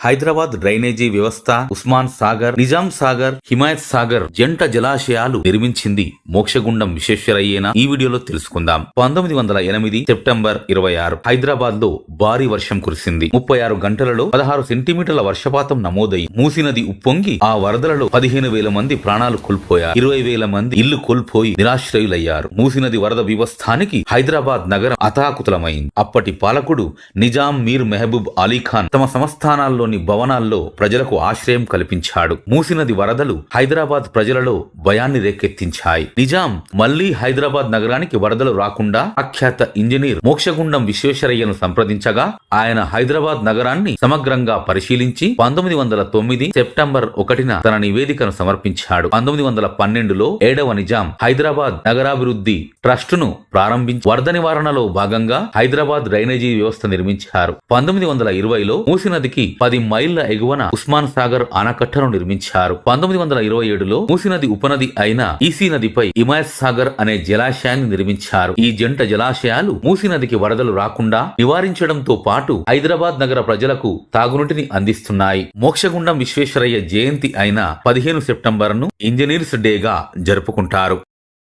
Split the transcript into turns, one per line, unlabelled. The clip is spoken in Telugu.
హైదరాబాద్ డ్రైనేజీ వ్యవస్థ, ఉస్మాన్ సాగర్, నిజాం సాగర్, హిమాయత్ సాగర్ జంట జలాశయాలు నిర్మించింది మోక్షగుండం విశ్వేశ్వరయ్యేనా? ఈ వీడియోలో తెలుసుకుందాం. 1908 సెప్టెంబర్ 26 హైదరాబాద్ లో భారీ వర్షం కురిసింది. 36 గంటలలో 16 సెంటీమీటర్ల వర్షపాతం నమోదై మూసీ నది ఉప్పొంగి ఆ వరదలలో 15,000 మంది ప్రాణాలు కోల్పోయారు. 20,000 మంది ఇల్లు కోల్పోయి నిరాశ్రయులయ్యారు. మూసీ నది వరద వివస్థానికి హైదరాబాద్ నగరం అతాకుతలమైంది. అప్పటి పాలకుడు నిజాం మీర్ మెహబూబ్ అలీ ఖాన్ తమ సంస్థానాల్లోని భవనాల్లో ప్రజలకు ఆశ్రయం కల్పించాడు. మూసీ నది వరదలు హైదరాబాద్ ప్రజలలో భయాన్ని రేకెత్తించాయి. నిజాం మళ్లీ హైదరాబాద్ నగరానికి వరదలు రాకుండా అఖ్యాత ఇంజనీర్ మోక్షగుండం విశ్వేశ్వరయ్యను సంప్రదించగా ఆయన హైదరాబాద్ నగరాన్ని సమగ్రంగా పరిశీలించి 1909 సెప్టెంబర్ 1న తన నివేదికను సమర్పించాడు. 1912లో 7వ నిజాం హైదరాబాద్ నగరాభివృద్ధి ట్రస్టును ప్రారంభించి వరద నివారణలో భాగంగా హైదరాబాద్ డ్రైనేజీ వ్యవస్థ నిర్మించారు. 1920లో మూసీ నదికి 10 మైళ్ల ఎగువన ఉస్మాన్ సాగర్ ఆనకట్టను నిర్మించారు. 1927లో మూసీ నది ఉపనది అయిన ఈసీ నదిపై హిమాయత్ సాగర్ అనే జలాశయాన్ని నిర్మించారు. ఈ జంట జలాశయాలు మూసీ నదికి వరదలు రాకుండా నివారించడంతో పాటు హైదరాబాద్ నగర ప్రజలకు తాగునీటిని అందిస్తున్నాయి. మోక్షగుండం విశ్వేశ్వరయ్య జయంతి అయిన 15 సెప్టెంబర్ను ఇంజనీర్స్ డేగా జరుపుకుంటారు.